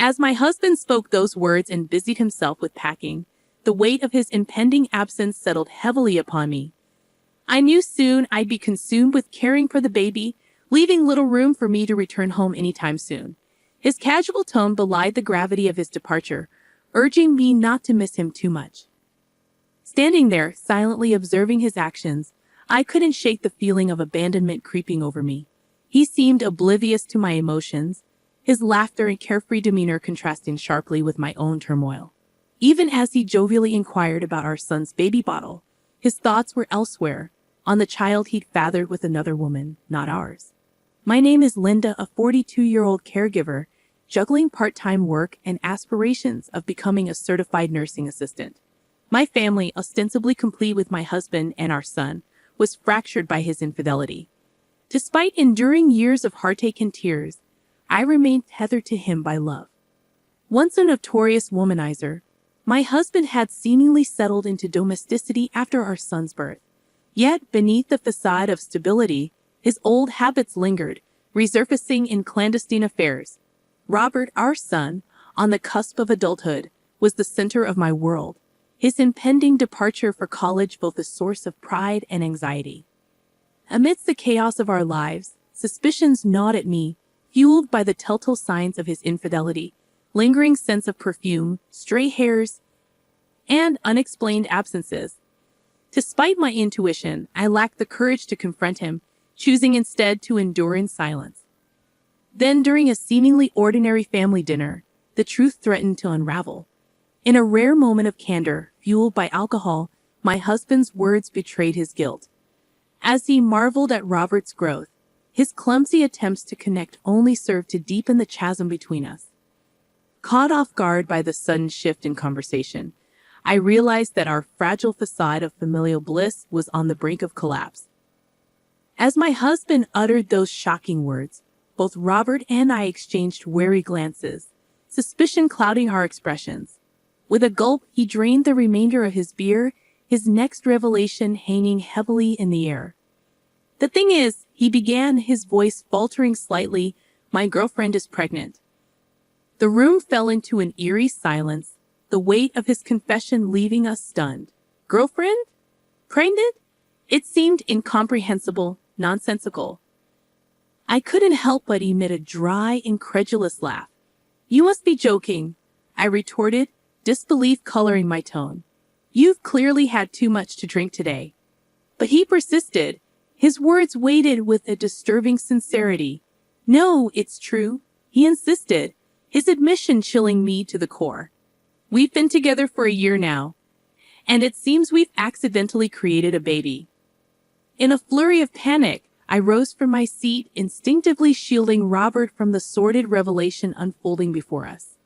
As my husband spoke those words and busied himself with packing, the weight of his impending absence settled heavily upon me. I knew soon I'd be consumed with caring for the baby, leaving little room for me to return home anytime soon. His casual tone belied the gravity of his departure, urging me not to miss him too much. Standing there, silently observing his actions, I couldn't shake the feeling of abandonment creeping over me. He seemed oblivious to my emotions, his laughter and carefree demeanor contrasting sharply with my own turmoil. Even as he jovially inquired about our son's baby bottle, his thoughts were elsewhere, on the child he'd fathered with another woman, not ours. My name is Linda, a 42-year-old caregiver, juggling part-time work and aspirations of becoming a certified nursing assistant. My family, ostensibly complete with my husband and our son, was fractured by his infidelity. Despite enduring years of heartache and tears, I remained tethered to him by love. Once a notorious womanizer, my husband had seemingly settled into domesticity after our son's birth. Yet, beneath the facade of stability, his old habits lingered, resurfacing in clandestine affairs. Robert, our son, on the cusp of adulthood, was the center of my world, his impending departure for college both a source of pride and anxiety. Amidst the chaos of our lives, suspicions gnawed at me, fueled by the telltale signs of his infidelity, lingering scents of perfume, stray hairs, and unexplained absences. Despite my intuition, I lacked the courage to confront him, choosing instead to endure in silence. Then, during a seemingly ordinary family dinner, the truth threatened to unravel. In a rare moment of candor, fueled by alcohol, my husband's words betrayed his guilt. As he marveled at Robert's growth, his clumsy attempts to connect only served to deepen the chasm between us. Caught off guard by the sudden shift in conversation, I realized that our fragile facade of familial bliss was on the brink of collapse. As my husband uttered those shocking words, both Robert and I exchanged wary glances, suspicion clouding our expressions. With a gulp, he drained the remainder of his beer, his next revelation hanging heavily in the air. "The thing is," he began, his voice faltering slightly, "my girlfriend is pregnant." The room fell into an eerie silence, the weight of his confession leaving us stunned. Girlfriend? Pregnant? It seemed incomprehensible, nonsensical. I couldn't help but emit a dry, incredulous laugh. "You must be joking," I retorted, disbelief coloring my tone. "You've clearly had too much to drink today." But he persisted, his words weighted with a disturbing sincerity. "No, it's true," he insisted, his admission chilling me to the core. "We've been together for a year now, and it seems we've accidentally created a baby." In a flurry of panic, I rose from my seat, instinctively shielding Robert from the sordid revelation unfolding before us.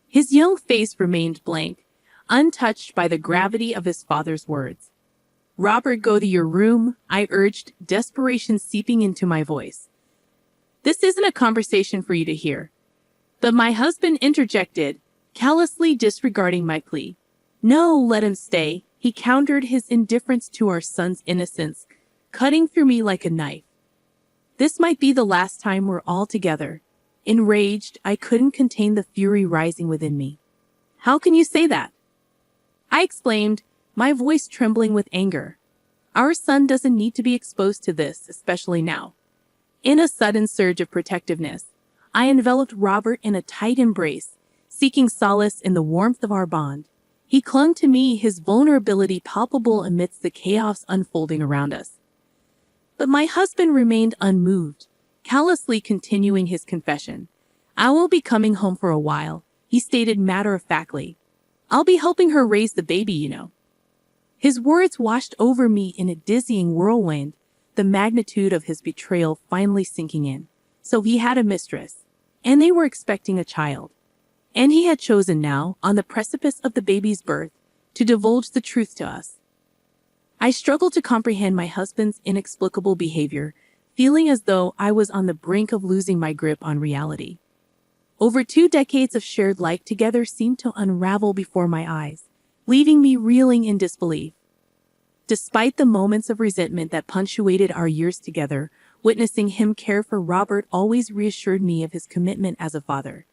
His young face remained blank, untouched by the gravity of his father's words. "Robert, go to your room," I urged, desperation seeping into my voice. "This isn't a conversation for you to hear." But my husband interjected, callously disregarding my plea. "No, let him stay," he countered, his indifference to our son's innocence cutting through me like a knife. "This might be the last time we're all together." Enraged, I couldn't contain the fury rising within me. "How can you say that?" I exclaimed, my voice trembling with anger. "Our son doesn't need to be exposed to this, especially now." In a sudden surge of protectiveness, I enveloped Robert in a tight embrace, seeking solace in the warmth of our bond. He clung to me, his vulnerability palpable amidst the chaos unfolding around us. But my husband remained unmoved, callously continuing his confession. "I will be coming home for a while," he stated matter-of-factly. "I'll be helping her raise the baby, you know." His words washed over me in a dizzying whirlwind, the magnitude of his betrayal finally sinking in. So he had a mistress, and they were expecting a child. And he had chosen now, on the precipice of the baby's birth, to divulge the truth to us. I struggled to comprehend my husband's inexplicable behavior, feeling as though I was on the brink of losing my grip on reality. Over 2 decades of shared life together seemed to unravel before my eyes, leaving me reeling in disbelief. Despite the moments of resentment that punctuated our years together, witnessing him care for Robert always reassured me of his commitment as a father.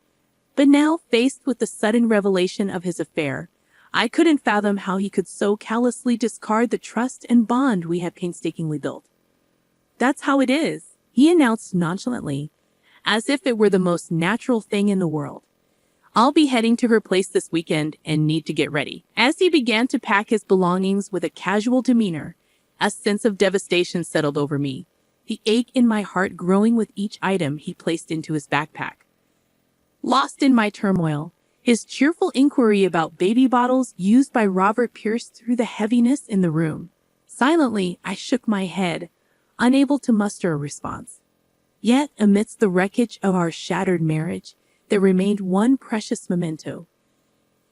But now, faced with the sudden revelation of his affair, I couldn't fathom how he could so callously discard the trust and bond we had painstakingly built. "That's how it is," he announced nonchalantly, as if it were the most natural thing in the world. "I'll be heading to her place this weekend and need to get ready." As he began to pack his belongings with a casual demeanor, a sense of devastation settled over me, the ache in my heart growing with each item he placed into his backpack. Lost in my turmoil, his cheerful inquiry about baby bottles used by Robert pierced through the heaviness in the room. Silently, I shook my head, unable to muster a response. Yet, amidst the wreckage of our shattered marriage, there remained one precious memento.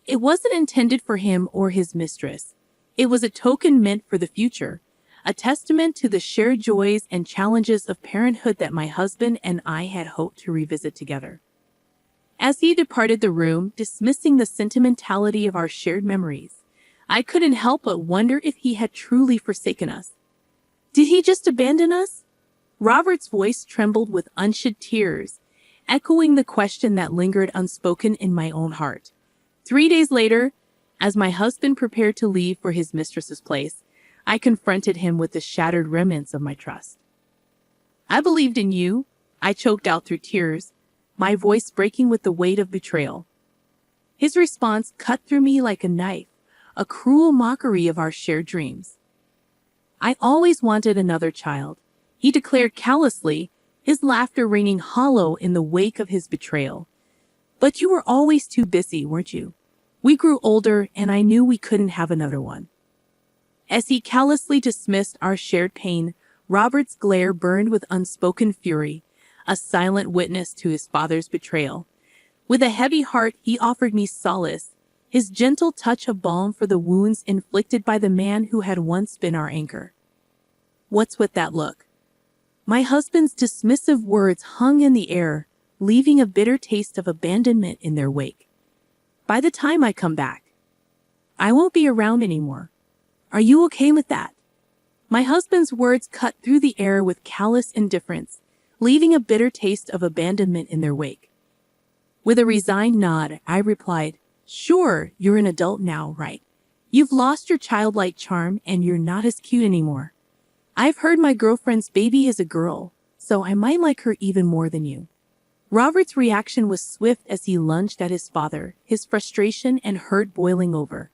It wasn't intended for him or his mistress. It was a token meant for the future, a testament to the shared joys and challenges of parenthood that my husband and I had hoped to revisit together. As he departed the room, dismissing the sentimentality of our shared memories, I couldn't help but wonder if he had truly forsaken us. Did he just abandon us? Robert's voice trembled with unshed tears, echoing the question that lingered unspoken in my own heart. 3 days later, as my husband prepared to leave for his mistress's place, I confronted him with the shattered remnants of my trust. "I believed in you," I choked out through tears, my voice breaking with the weight of betrayal. His response cut through me like a knife, a cruel mockery of our shared dreams. "I always wanted another child," he declared callously, his laughter ringing hollow in the wake of his betrayal. "But you were always too busy, weren't you? We grew older, and I knew we couldn't have another one." As he callously dismissed our shared pain, Robert's glare burned with unspoken fury, a silent witness to his father's betrayal. With a heavy heart, he offered me solace, his gentle touch of balm for the wounds inflicted by the man who had once been our anchor. "What's with that look?" My husband's dismissive words hung in the air, leaving a bitter taste of abandonment in their wake. "By the time I come back, I won't be around anymore. Are you okay with that?" My husband's words cut through the air with callous indifference, leaving a bitter taste of abandonment in their wake. With a resigned nod, I replied, "Sure, you're an adult now, right? You've lost your childlike charm and you're not as cute anymore. I've heard my girlfriend's baby is a girl, so I might like her even more than you." Robert's reaction was swift as he lunged at his father, his frustration and hurt boiling over.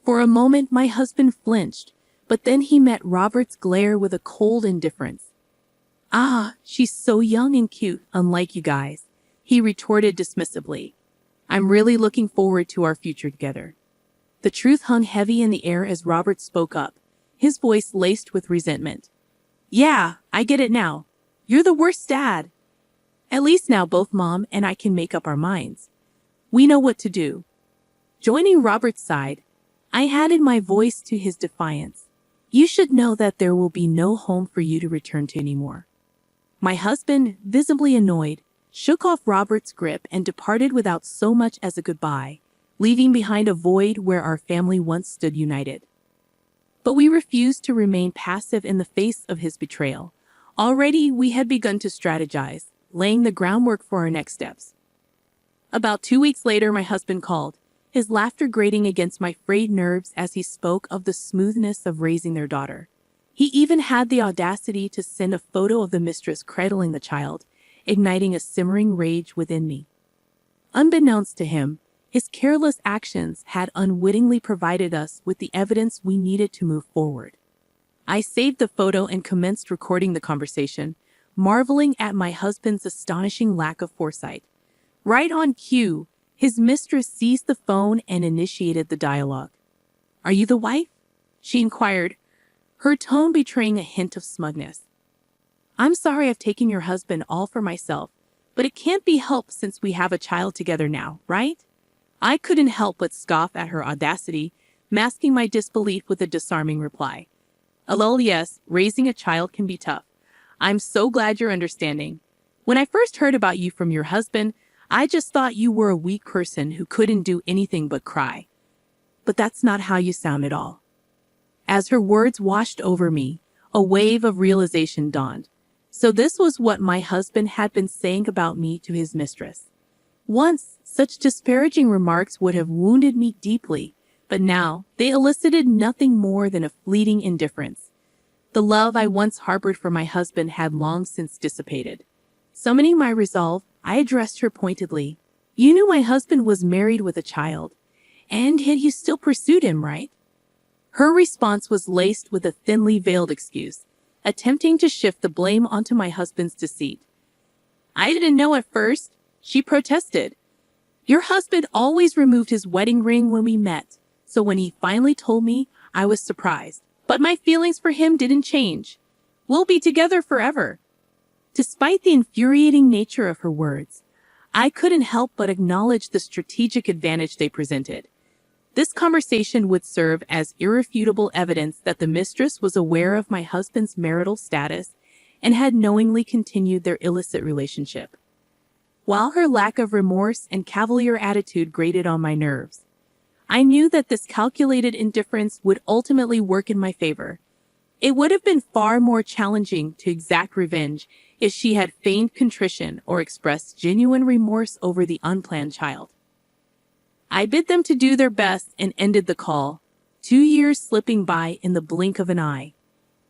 For a moment, my husband flinched, but then he met Robert's glare with a cold indifference. "Ah, she's so young and cute, unlike you guys," he retorted dismissively. "I'm really looking forward to our future together." The truth hung heavy in the air as Robert spoke up, his voice laced with resentment. "Yeah, I get it now. You're the worst dad. At least now both Mom and I can make up our minds. We know what to do." Joining Robert's side, I added my voice to his defiance. "You should know that there will be no home for you to return to anymore." My husband, visibly annoyed, shook off Robert's grip and departed without so much as a goodbye, leaving behind a void where our family once stood united. But we refused to remain passive in the face of his betrayal. Already we had begun to strategize, laying the groundwork for our next steps. About 2 weeks later, my husband called, his laughter grating against my frayed nerves as he spoke of the smoothness of raising their daughter. He even had the audacity to send a photo of the mistress cradling the child, igniting a simmering rage within me. Unbeknownst to him, his careless actions had unwittingly provided us with the evidence we needed to move forward. I saved the photo and commenced recording the conversation, marveling at my husband's astonishing lack of foresight. Right on cue, his mistress seized the phone and initiated the dialogue. "Are you the wife?" she inquired, her tone betraying a hint of smugness. "I'm sorry I've taken your husband all for myself, but it can't be helped since we have a child together now, right?" I couldn't help but scoff at her audacity, masking my disbelief with a disarming reply. "Lol, yes, raising a child can be tough. I'm so glad you're understanding. When I first heard about you from your husband, I just thought you were a weak person who couldn't do anything but cry. But that's not how you sound at all." As her words washed over me, a wave of realization dawned. So this was what my husband had been saying about me to his mistress. Once, such disparaging remarks would have wounded me deeply, but now they elicited nothing more than a fleeting indifference. The love I once harbored for my husband had long since dissipated. Summoning my resolve, I addressed her pointedly. You knew my husband was married with a child, and yet you still pursued him, right? Her response was laced with a thinly veiled excuse, attempting to shift the blame onto my husband's deceit. I didn't know at first, she protested. Your husband always removed his wedding ring when we met, so when he finally told me, I was surprised. But my feelings for him didn't change. We'll be together forever. Despite the infuriating nature of her words, I couldn't help but acknowledge the strategic advantage they presented. This conversation would serve as irrefutable evidence that the mistress was aware of my husband's marital status and had knowingly continued their illicit relationship. While her lack of remorse and cavalier attitude grated on my nerves, I knew that this calculated indifference would ultimately work in my favor. It would have been far more challenging to exact revenge if she had feigned contrition or expressed genuine remorse over the unplanned child. I bid them to do their best and ended the call, 2 years slipping by in the blink of an eye.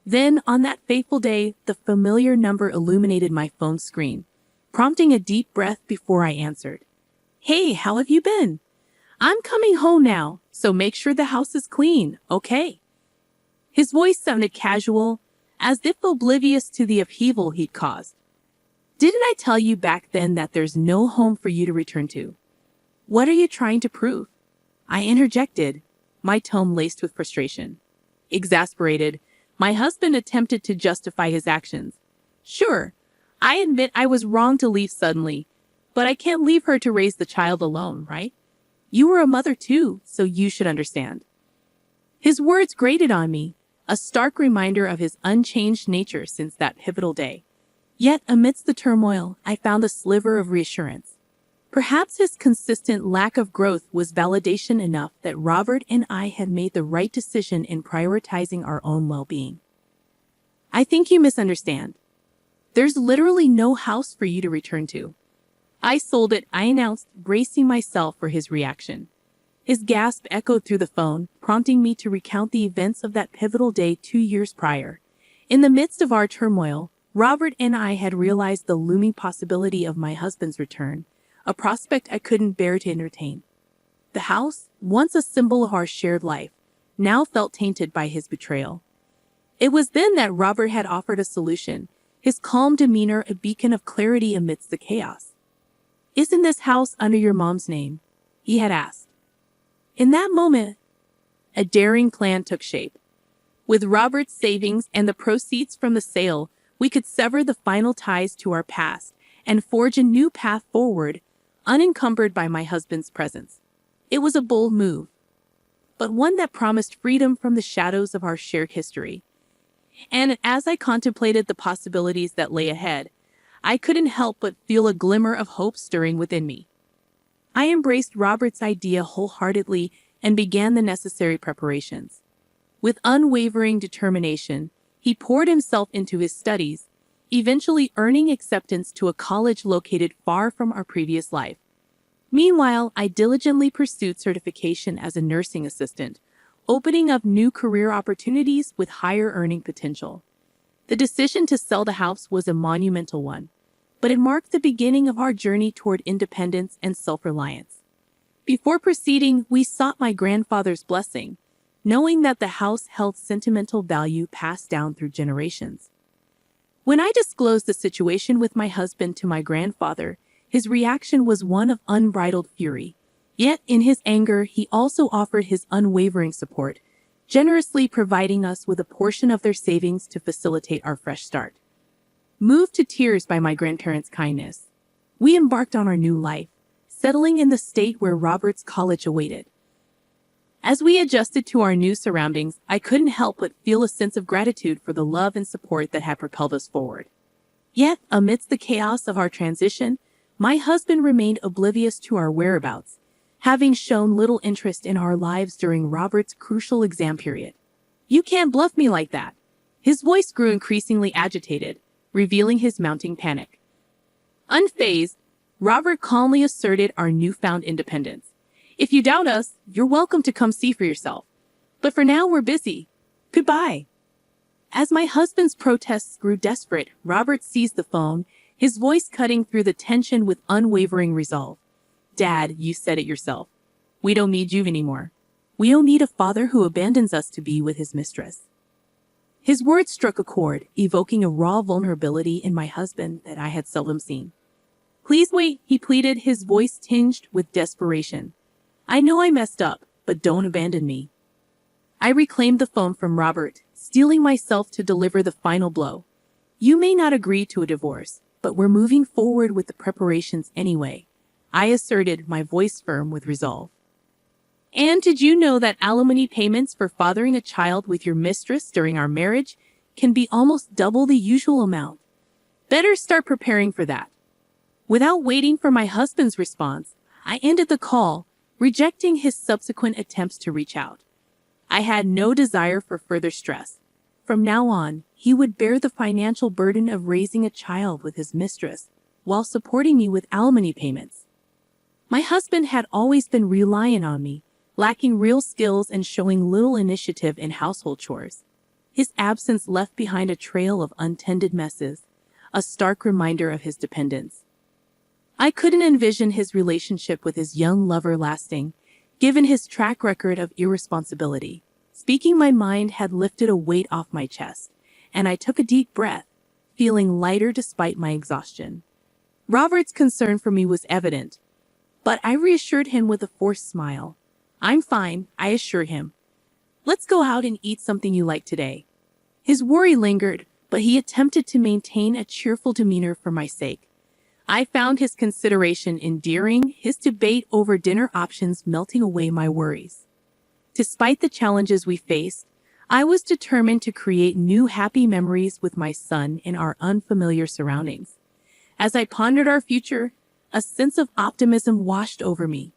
Then, on that fateful day, the familiar number illuminated my phone screen, prompting a deep breath before I answered. Hey, how have you been? I'm coming home now, so make sure the house is clean, okay? His voice sounded casual, as if oblivious to the upheaval he'd caused. Didn't I tell you back then that there's no home for you to return to? What are you trying to prove? I interjected, my tone laced with frustration. Exasperated, my husband attempted to justify his actions. Sure, I admit I was wrong to leave suddenly, but I can't leave her to raise the child alone, right? You were a mother too, so you should understand. His words grated on me, a stark reminder of his unchanged nature since that pivotal day. Yet, amidst the turmoil, I found a sliver of reassurance. Perhaps his consistent lack of growth was validation enough that Robert and I had made the right decision in prioritizing our own well-being. I think you misunderstand. There's literally no house for you to return to. I sold it, I announced, bracing myself for his reaction. His gasp echoed through the phone, prompting me to recount the events of that pivotal day 2 years prior. In the midst of our turmoil, Robert and I had realized the looming possibility of my husband's return, a prospect I couldn't bear to entertain. The house, once a symbol of our shared life, now felt tainted by his betrayal. It was then that Robert had offered a solution, his calm demeanor a beacon of clarity amidst the chaos. Isn't this house under your mom's name? He had asked. In that moment, a daring plan took shape. With Robert's savings and the proceeds from the sale, we could sever the final ties to our past and forge a new path forward, unencumbered by my husband's presence. It was a bold move, but one that promised freedom from the shadows of our shared history. And as I contemplated the possibilities that lay ahead, I couldn't help but feel a glimmer of hope stirring within me. I embraced Robert's idea wholeheartedly and began the necessary preparations. With unwavering determination, he poured himself into his studies, eventually earning acceptance to a college located far from our previous life. Meanwhile, I diligently pursued certification as a nursing assistant, opening up new career opportunities with higher earning potential. The decision to sell the house was a monumental one, but it marked the beginning of our journey toward independence and self-reliance. Before proceeding, we sought my grandfather's blessing, knowing that the house held sentimental value passed down through generations. When I disclosed the situation with my husband to my grandfather, his reaction was one of unbridled fury. Yet, in his anger, he also offered his unwavering support, generously providing us with a portion of their savings to facilitate our fresh start. Moved to tears by my grandparents' kindness, we embarked on our new life, settling in the state where Robert's college awaited. As we adjusted to our new surroundings, I couldn't help but feel a sense of gratitude for the love and support that had propelled us forward. Yet, amidst the chaos of our transition, my husband remained oblivious to our whereabouts, having shown little interest in our lives during Robert's crucial exam period. You can't bluff me like that. His voice grew increasingly agitated, revealing his mounting panic. Unfazed, Robert calmly asserted our newfound independence. If you doubt us, you're welcome to come see for yourself. But for now, we're busy. Goodbye. As my husband's protests grew desperate, Robert seized the phone, his voice cutting through the tension with unwavering resolve. Dad, you said it yourself. We don't need you anymore. We don't need a father who abandons us to be with his mistress. His words struck a chord, evoking a raw vulnerability in my husband that I had seldom seen. Please wait, he pleaded, his voice tinged with desperation. I know I messed up, but don't abandon me. I reclaimed the phone from Robert, steeling myself to deliver the final blow. You may not agree to a divorce, but we're moving forward with the preparations anyway, I asserted, my voice firm with resolve. And did you know that alimony payments for fathering a child with your mistress during our marriage can be almost double the usual amount? Better start preparing for that. Without waiting for my husband's response, I ended the call, rejecting his subsequent attempts to reach out. I had no desire for further stress. From now on, he would bear the financial burden of raising a child with his mistress while supporting me with alimony payments. My husband had always been reliant on me, lacking real skills and showing little initiative in household chores. His absence left behind a trail of untended messes, a stark reminder of his dependence. I couldn't envision his relationship with his young lover lasting, given his track record of irresponsibility. Speaking my mind had lifted a weight off my chest, and I took a deep breath, feeling lighter despite my exhaustion. Robert's concern for me was evident, but I reassured him with a forced smile. I'm fine, I assure him. Let's go out and eat something you like today. His worry lingered, but he attempted to maintain a cheerful demeanor for my sake. I found his consideration endearing, his debate over dinner options melting away my worries. Despite the challenges we faced, I was determined to create new happy memories with my son in our unfamiliar surroundings. As I pondered our future, a sense of optimism washed over me.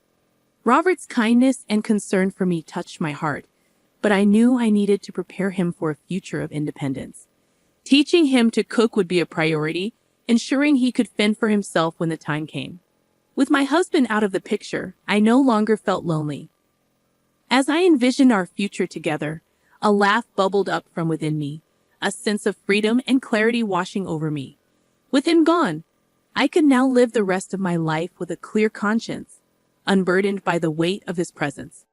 Robert's kindness and concern for me touched my heart, but I knew I needed to prepare him for a future of independence. Teaching him to cook would be a priority, ensuring he could fend for himself when the time came. With my husband out of the picture, I no longer felt lonely. As I envisioned our future together, a laugh bubbled up from within me, a sense of freedom and clarity washing over me. With him gone, I could now live the rest of my life with a clear conscience, unburdened by the weight of his presence.